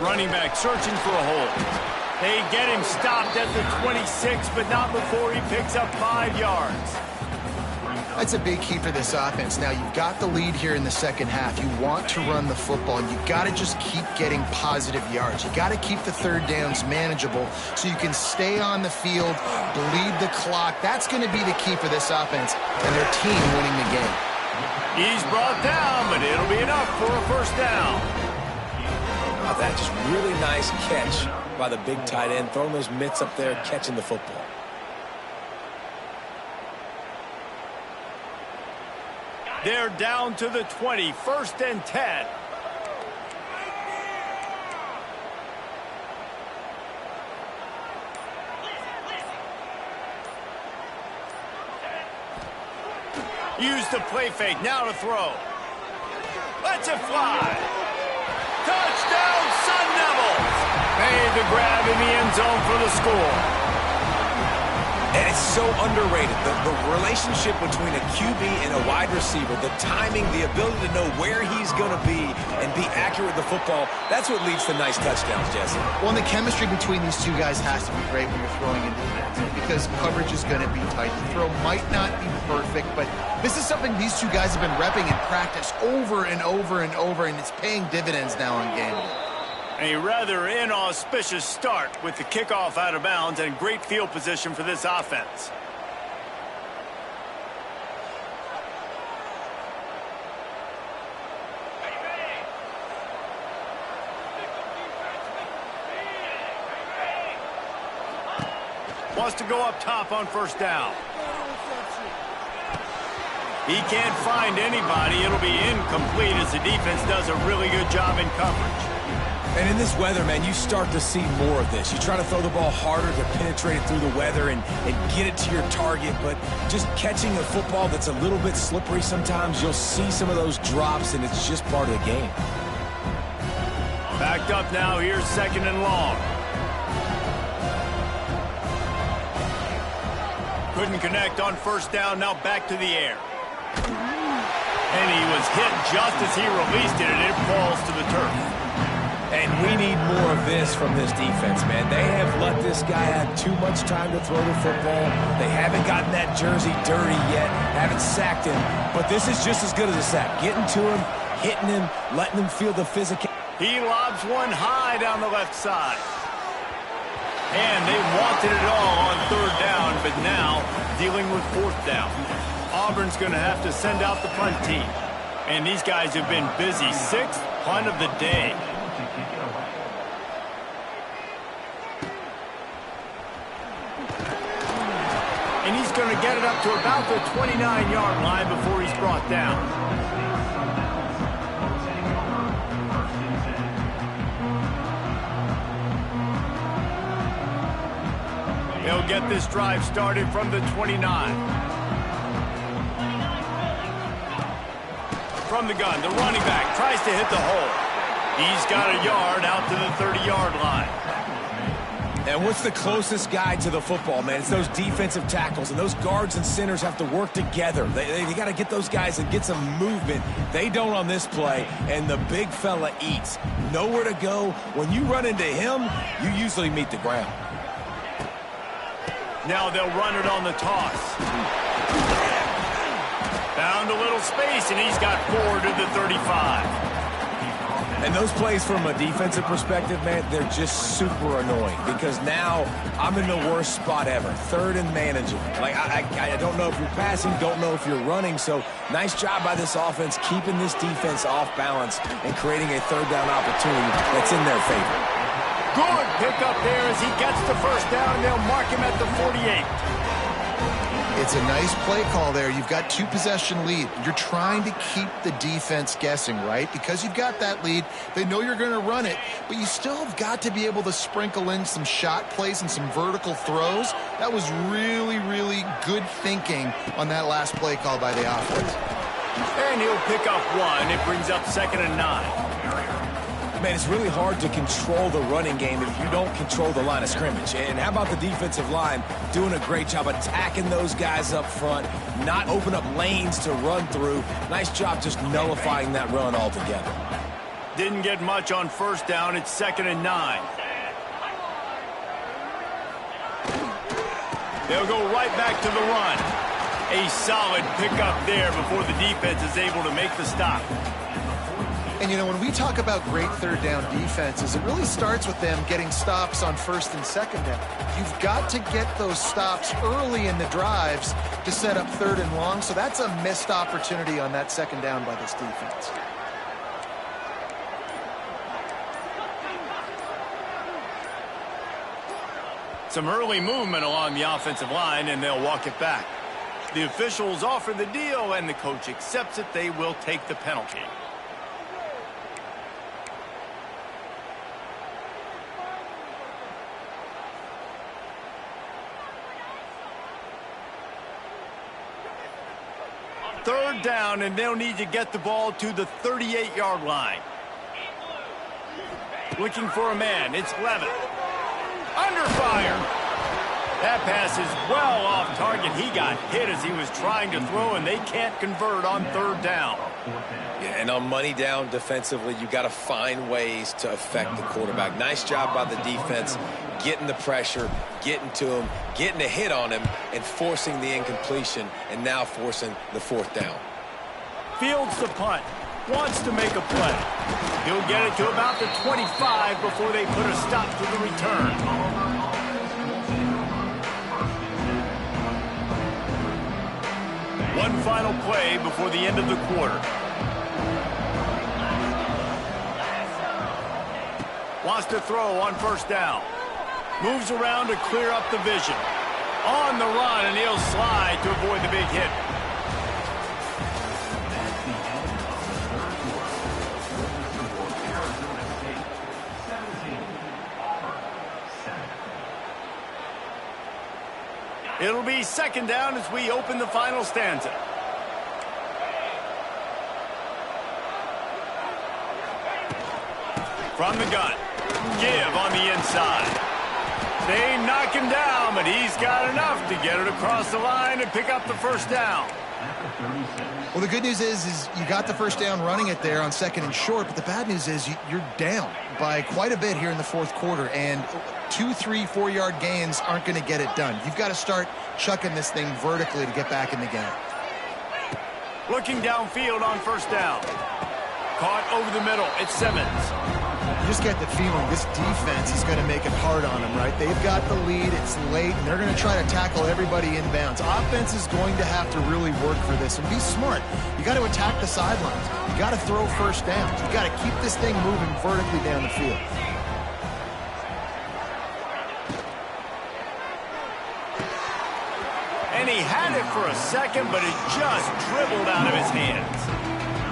Running back searching for a hole. They get him stopped at the 26, but not before he picks up 5 yards. That's a big key for this offense. Now, you've got the lead here in the second half. You want to run the football. You've got to just keep getting positive yards. You got to keep the third downs manageable so you can stay on the field, bleed the clock. That's going to be the key for this offense and their team winning the game. He's brought down, but it'll be enough for a first down. Now that just really nice catch by the big tight end, throwing those mitts up there, catching the football. They're down to the 20, 1st and 10. Use the play fake, now to throw. Lets it fly. Touchdown, Sun Devils! Made the grab in the end zone for the score. Man, it's so underrated. The relationship between a QB and a wide receiver, the timing, the ability to know where he's going to be and be accurate with the football, that's what leads to nice touchdowns, Jesse. Well, and the chemistry between these two guys has to be great when you're throwing into the end zone because coverage is going to be tight. The throw might not be perfect, but this is something these two guys have been repping in practice over and over and over, and it's paying dividends now on game day. A rather inauspicious start with the kickoff out of bounds and great field position for this offense. Wants to go up top on first down. He can't find anybody. It'll be incomplete as the defense does a really good job in coverage. And in this weather, man, you start to see more of this. You try to throw the ball harder to penetrate it through the weather and get it to your target, but just catching a football that's a little bit slippery sometimes, you'll see some of those drops, and it's just part of the game. Backed up now, here's second and long. Couldn't connect on first down, now back to the air. And he was hit just as he released it, and it falls to the turf. And we need more of this from this defense, man. They have let this guy have too much time to throw the football. They haven't gotten that jersey dirty yet, haven't sacked him. But this is just as good as a sack. Getting to him, hitting him, letting him feel the physical. He lobs one high down the left side. And they wanted it all on third down, but now dealing with fourth down. Auburn's going to have to send out the punt team. And these guys have been busy. Sixth punt of the day. And he's going to get it up to about the 29-yard line before he's brought down. They'll get this drive started from the 29. From the gun, the running back tries to hit the hole. He's got a yard out to the 30-yard line. And what's the closest guy to the football, man? It's those defensive tackles, and those guards and centers have to work together. They got to get those guys and get some movement. They don't on this play, and the big fella eats. Nowhere to go. When you run into him, you usually meet the ground. Now they'll run it on the toss. Found a little space, and he's got 4 to the 35. And those plays from a defensive perspective, man, they're just super annoying because now I'm in the worst spot ever. Third and manageable. Like, I don't know if you're passing, don't know if you're running. So nice job by this offense keeping this defense off balance and creating a third down opportunity that's in their favor. Good pickup there as he gets the first down, and they'll mark him at the 48. It's a nice play call there. You've got 2-possession lead. You're trying to keep the defense guessing, right? Because you've got that lead. They know you're going to run it, but you still have got to be able to sprinkle in some shot plays and some vertical throws. That was really, really good thinking on that last play call by the offense. And he'll pick up 1. It brings up 2nd and 9. Man, it's really hard to control the running game if you don't control the line of scrimmage. And how about the defensive line doing a great job attacking those guys up front, not open up lanes to run through. Nice job just nullifying that run altogether. Didn't get much on first down. It's 2nd and 9. They'll go right back to the run. A solid pickup there before the defense is able to make the stop. And, you know, when we talk about great third down defenses, it really starts with them getting stops on first and second down. You've got to get those stops early in the drives to set up third and long, so that's a missed opportunity on that second down by this defense. Some early movement along the offensive line, and they'll walk it back. The officials offer the deal, and the coach accepts it. They will take the penalty. Third down, and they'll need to get the ball to the 38-yard line. Looking for a man. It's Levitt. Under fire. That pass is well off target. He got hit as he was trying to throw, and they can't convert on third down. Yeah, and on money down defensively, you got to find ways to affect the quarterback. Nice job by the defense, getting the pressure, getting to him, getting a hit on him, and forcing the incompletion, and now forcing the fourth down. Fields the punt. Wants to make a play. He'll get it to about the 25 before they put a stop to the return. One final play before the end of the quarter. Wants to throw on first down. Moves around to clear up the vision. On the run, and he'll slide to avoid the big hit. It'll be second down as we open the final stanza. From the gun. Give on the inside. They knock him down, but he's got enough to get it across the line and pick up the first down. Well, the good news is you got the first down running it there on second and short, but the bad news is you're down by quite a bit here in the fourth quarter, and 2, 3, 4-yard gains aren't going to get it done. You've got to start chucking this thing vertically to get back in the game. Looking downfield on first down. Caught over the middle. It's Simmons. You just get the feeling this defense is going to make it hard on them, right? They've got the lead. It's late, and they're going to try to tackle everybody inbounds. Offense is going to have to really work for this and be smart. You got to attack the sidelines. You got to throw first downs. You got to keep this thing moving vertically down the field. And he had it for a second, but it just dribbled out of his hands.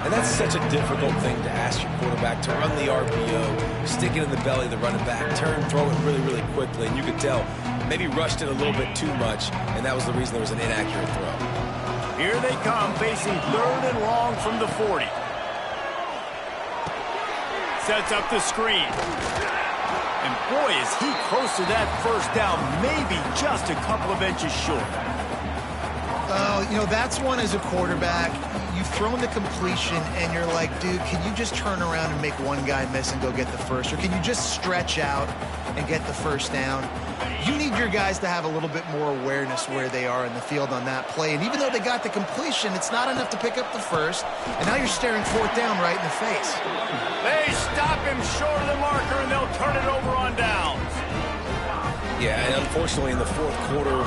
And that's such a difficult thing to ask your quarterback, to run the RPO, stick it in the belly of the running back, turn, throw it really, really quickly. And you could tell, maybe rushed it a little bit too much, and that was the reason there was an inaccurate throw. Here they come, facing third and long from the 40. Sets up the screen. And boy, is he close to that first down, maybe just a couple of inches short. You know, that's one as a quarterback. You've thrown the completion, and you're like, dude, can you just turn around and make one guy miss and go get the first? Or can you just stretch out and get the first down? You need your guys to have a little bit more awareness where they are in the field on that play. And even though they got the completion, it's not enough to pick up the first. And now you're staring fourth down right in the face. They stop him short of the marker, and they'll turn it over on downs. Yeah, and unfortunately in the fourth quarter,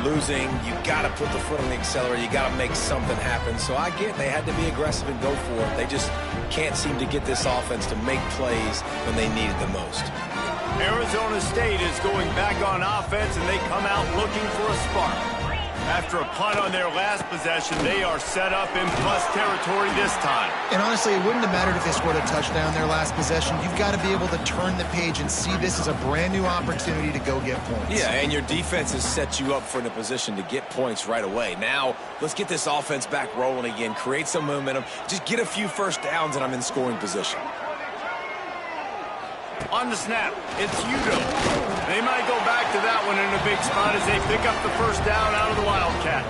losing, you got to put the foot on the accelerator. You got to make something happen. So I get they had to be aggressive and go for it. They just can't seem to get this offense to make plays when they need it the most. Arizona State is going back on offense, and they come out looking for a spark. After a punt on their last possession, they are set up in plus territory this time. And honestly, it wouldn't have mattered if they scored a touchdown their last possession. You've got to be able to turn the page and see this as a brand new opportunity to go get points. Yeah, and your defense has set you up for in a position to get points right away. Now, let's get this offense back rolling again, create some momentum, just get a few first downs, and I'm in scoring position. On the snap, it's Udo. They might go back to that one in a big spot as they pick up the first down out of the Wildcat.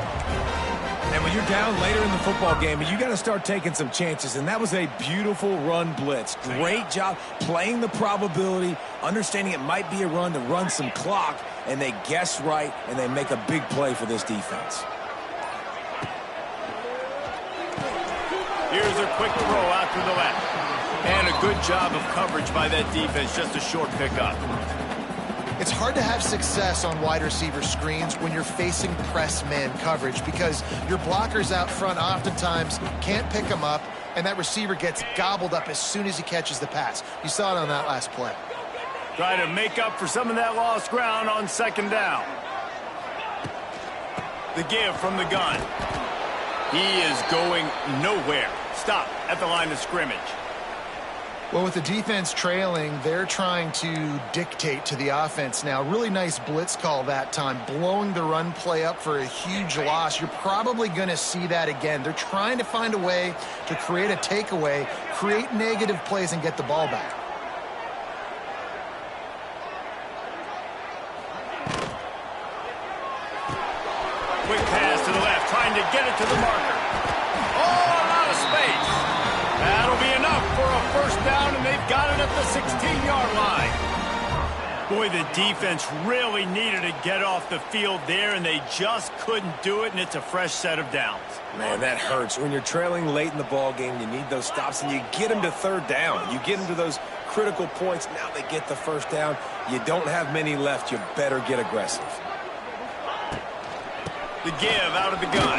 And when you're down later in the football game, you got to start taking some chances, and that was a beautiful run blitz. Great job playing the probability, understanding it might be a run to run some clock, and they guess right, and they make a big play for this defense. Here's a quick throw out to the left. And a good job of coverage by that defense, just a short pickup. It's hard to have success on wide receiver screens when you're facing press man coverage because your blockers out front oftentimes can't pick them up, and that receiver gets gobbled up as soon as he catches the pass. You saw it on that last play. Try to make up for some of that lost ground on second down. The give from the gun. He is going nowhere. Stop at the line of scrimmage. Well, with the defense trailing, they're trying to dictate to the offense now. Really nice blitz call that time, blowing the run play up for a huge loss. You're probably going to see that again. They're trying to find a way to create a takeaway, create negative plays, and get the ball back. Quick pass to the left, trying to get it to the marker. Oh, a lot of space. That'll be enough for a first down, and they've got it at the 16-yard line. Boy, the defense really needed to get off the field there, and they just couldn't do it, and it's a fresh set of downs. Man, that hurts. When you're trailing late in the ball game, you need those stops, and you get them to third down. You get them to those critical points. Now they get the first down. You don't have many left. You better get aggressive. The give out of the gun.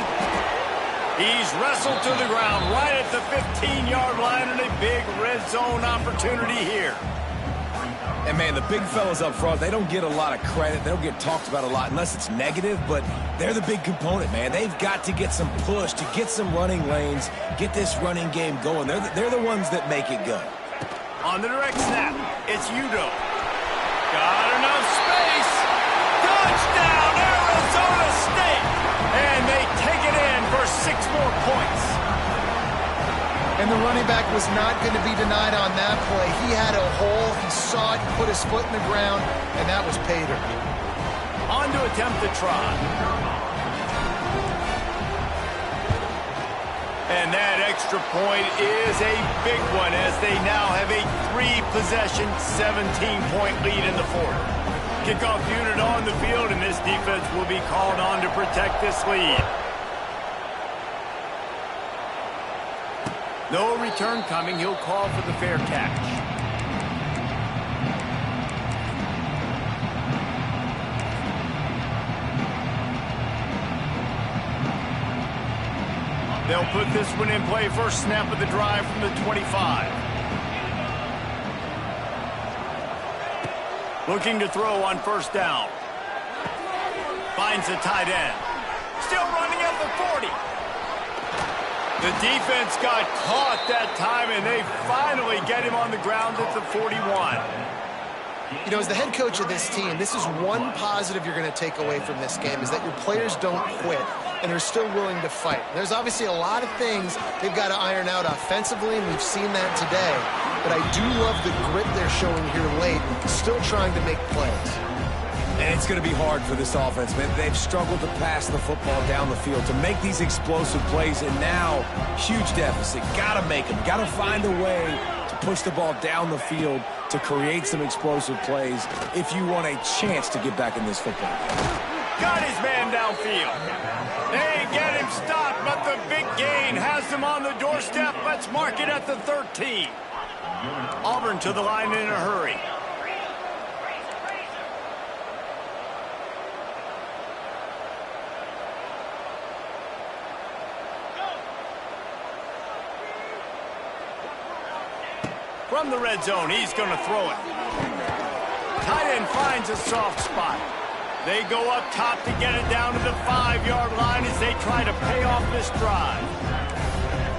He's wrestled to the ground right at the 15-yard line, and a big red zone opportunity here. And, man, the big fellas up front, they don't get a lot of credit. They don't get talked about a lot unless it's negative, but they're the big component, man. They've got to get some push, to get some running lanes, get this running game going. They're the ones that make it go. On the direct snap, it's Udo. Got enough space. Touchdown, Arizona State. And they take it in for 6 more points. And the running back was not going to be denied on that play. He had a hole. He saw it. He put his foot in the ground, and that was pay dirt. On to attempt the try. And that extra point is a big one as they now have a 3-possession, 17-point lead in the fourth. Kickoff unit on the field, and this defense will be called on to protect this lead. No return coming. He'll call for the fair catch. They'll put this one in play. First snap of the drive from the 25. Looking to throw on first down. Finds the tight end. Still running at the 40. The defense got caught that time, and they finally get him on the ground at the 41. You know, as the head coach of this team, this is one positive you're going to take away from this game, is that your players don't quit, and they're still willing to fight. There's obviously a lot of things they've got to iron out offensively, and we've seen that today. But I do love the grit they're showing here late, still trying to make plays. And it's going to be hard for this offense, man. They've struggled to pass the football down the field, to make these explosive plays, and now, huge deficit. Got to make them. Got to find a way to push the ball down the field to create some explosive plays if you want a chance to get back in this football game. Got his man downfield. They get him stopped, but the big gain has him on the doorstep. Let's mark it at the 13. Auburn to the line in a hurry. From the red zone, he's going to throw it. Tight end finds a soft spot. They go up top to get it down to the 5-yard line as they try to pay off this drive.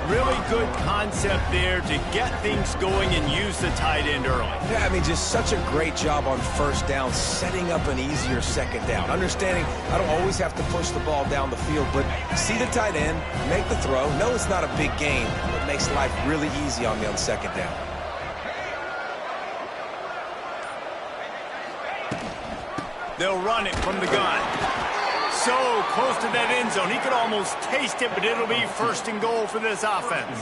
Really good concept there to get things going and use the tight end early. Yeah, I mean, just such a great job on first down, setting up an easier second down. Understanding I don't always have to push the ball down the field, but see the tight end, make the throw. No, it's not a big gain, but it makes life really easy on me on second down. They'll run it from the gun. So close to that end zone. He could almost taste it, but it'll be first and goal for this offense.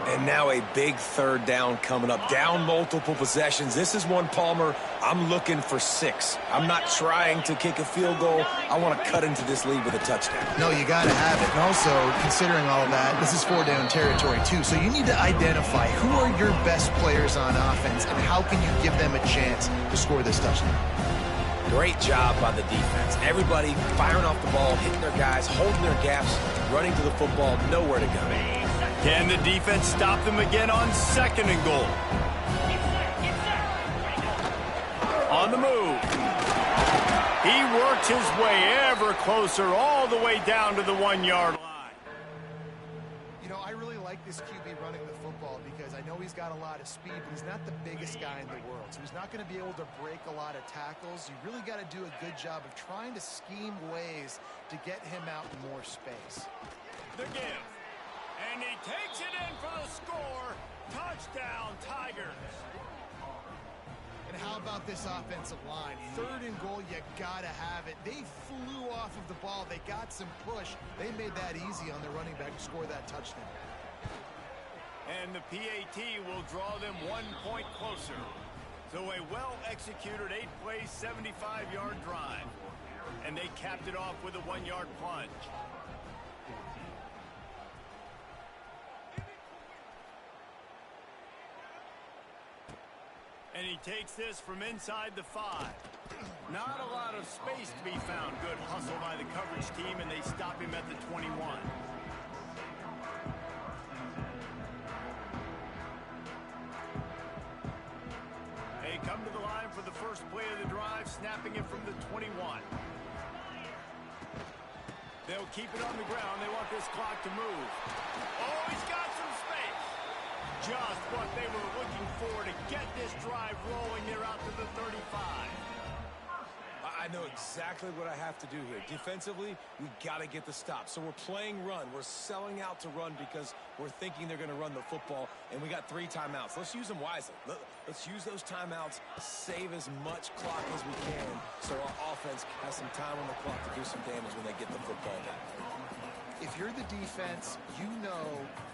And now a big third down coming up. Down multiple possessions. This is one, Palmer, I'm looking for 6. I'm not trying to kick a field goal. I want to cut into this lead with a touchdown. No, you got to have it. And also, considering all that, this is 4-down territory, too. So you need to identify who are your best players on offense and how can you give them a chance to score this touchdown. Great job by the defense. Everybody firing off the ball, hitting their guys, holding their gaps, running to the football, nowhere to go. Can the defense stop them again on second and goal? On the move. He worked his way ever closer all the way down to the 1-yard line. You know, I really like this QB running the football because I know he's got a lot of speed, but he's not the biggest guy in the world. So he's not going to be able to break a lot of tackles. You really got to do a good job of trying to scheme ways to get him out in more space. The give. And he takes it in for the score. Touchdown, Tigers. And how about this offensive line. 3rd and goal, you gotta have it. They flew off of the ball. They got some push. They made that easy on their running back to score that touchdown. And the PAT will draw them 1 point closer. So a well-executed 8-play, 75-yard drive. And they capped it off with a 1-yard plunge. And he takes this from inside the 5. Not a lot of space to be found. Good hustle by the coverage team, and they stop him at the 21. They come to the line for the first play of the drive, snapping it from the 21. They'll keep it on the ground. They want this clock to move. Oh, he's got some space. Just what they were looking for to get this drive rolling. They're out to the 35. I know exactly what I have to do here. Defensively, we got to get the stop. So we're playing run. We're selling out to run because we're thinking they're going to run the football, and we got 3 timeouts. Let's use them wisely. Let's use those timeouts, save as much clock as we can so our offense has some time on the clock to do some damage when they get the football back. If you're the defense, you know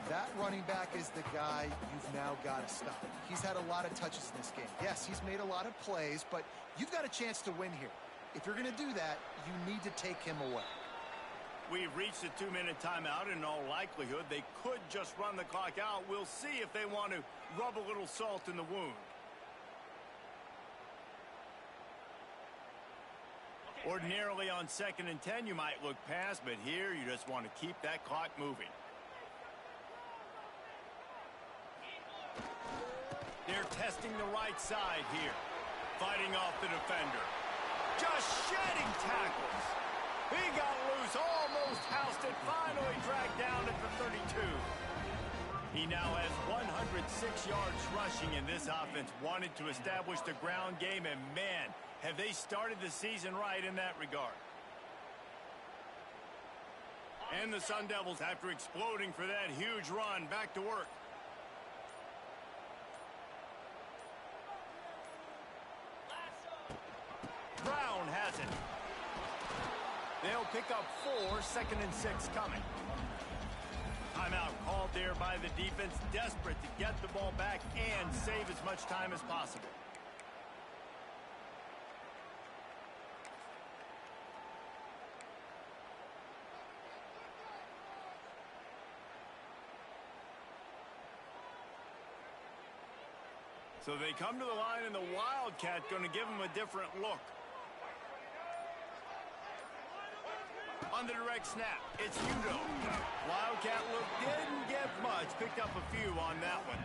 that running back is the guy you've now got to stop. He's had a lot of touches in this game. Yes, he's made a lot of plays, but you've got a chance to win here. If you're going to do that, you need to take him away. We've reached a 2-minute timeout. In all likelihood, they could just run the clock out. We'll see if they want to rub a little salt in the wound. Ordinarily on 2nd and 10, you might look past, but here you just want to keep that clock moving. They're testing the right side here. Fighting off the defender. Just shedding tackles. He got loose, almost housed it, finally dragged down at the 32. He now has 106 yards rushing, and this offense wanted to establish the ground game, and man, have they started the season right in that regard. And the Sun Devils, after exploding for that huge run, back to work. Brown has it. They'll pick up 4, 2nd and 6 coming. Timeout called there by the defense, desperate to get the ball back and save as much time as possible. So they come to the line, and the Wildcat going to give them a different look. On the direct snap, it's Udo. Wildcat look didn't get much. Picked up a few on that one.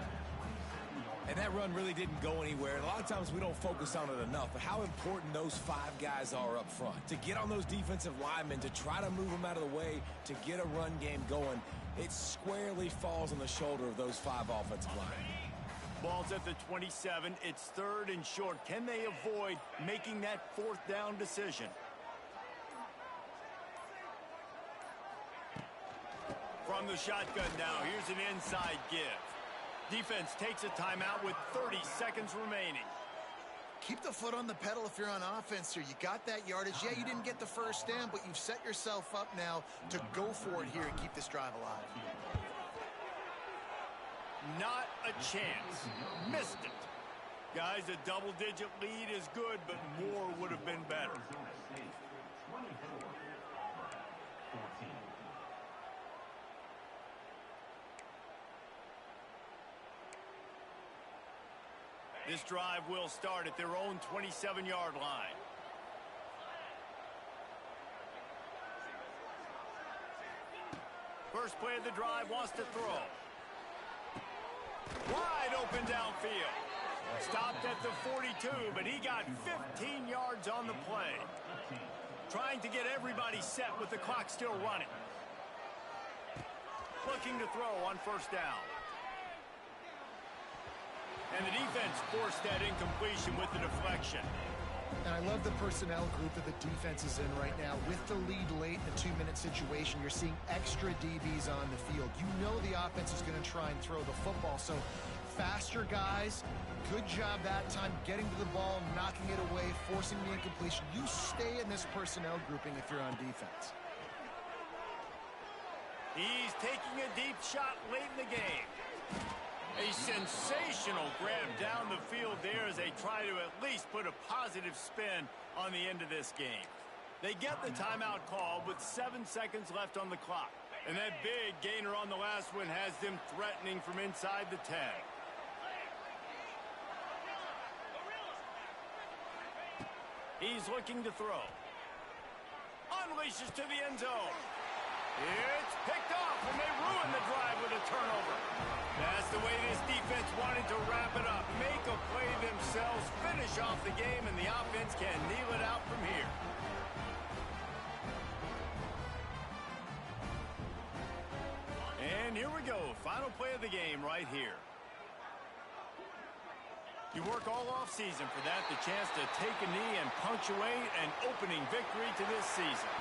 And that run really didn't go anywhere. And a lot of times we don't focus on it enough, but how important those 5 guys are up front. To get on those defensive linemen, to try to move them out of the way, to get a run game going, it squarely falls on the shoulder of those 5 offensive linemen. Ball's at the 27. It's 3rd and short. Can they avoid making that 4th down decision? From the shotgun now, here's an inside give. Defense takes a timeout with 30 seconds remaining. Keep the foot on the pedal if you're on offense here. You got that yardage. Yeah, you didn't get the first down, but you've set yourself up now to go for it here and keep this drive alive. Not a chance. Missed it. Guys, a double-digit lead is good, but more would have been better. This drive will start at their own 27-yard line. First play of the drive, wants to throw. Wide open downfield. Stopped at the 42, but he got 15 yards on the play. Trying to get everybody set with the clock still running. Looking to throw on 1st down. And the defense forced that incompletion with the deflection. And I love the personnel group that the defense is in right now. With the lead late in a 2-minute situation, you're seeing extra DBs on the field. You know the offense is going to try and throw the football, so faster guys. Good job that time getting to the ball, knocking it away, forcing the incompletion. You stay in this personnel grouping if you're on defense. He's taking a deep shot late in the game. A sensational grab down the field there as they try to at least put a positive spin on the end of this game. They get the timeout call with 7 seconds left on the clock. And that big gainer on the last one has them threatening from inside the 10. He's looking to throw. Unleashes to the end zone. It's picked off, and they ruin the drive with a turnover. That's the way this defense wanted to wrap it up. Make a play themselves, finish off the game, and the offense can kneel it out from here. And here we go, final play of the game right here. You work all offseason for that, the chance to take a knee and punctuate an opening victory to this season.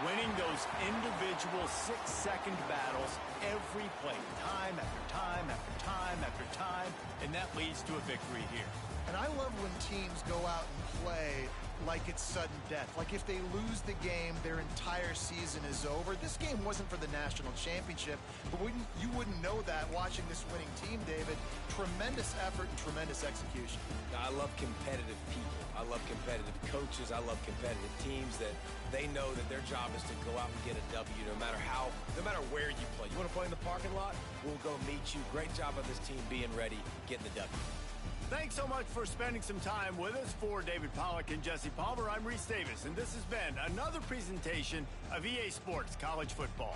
Winning those individual 6-second battles every play, time after time after time after time, and that leads to a victory here. And I love when teams go out and play like it's sudden death. Like if they lose the game, their entire season is over. This game wasn't for the national championship, but you wouldn't know that watching this winning team, David. Tremendous effort and tremendous execution. I love competitive people. I love competitive coaches. I love competitive teams that they know that their job is to go out and get a W no matter where you play. You want to play in the parking lot? We'll go meet you. Great job of this team being ready, getting the W. Thanks so much for spending some time with us. For David Pollack and Jesse Palmer, I'm Reese Davis, and this has been another presentation of EA Sports College Football.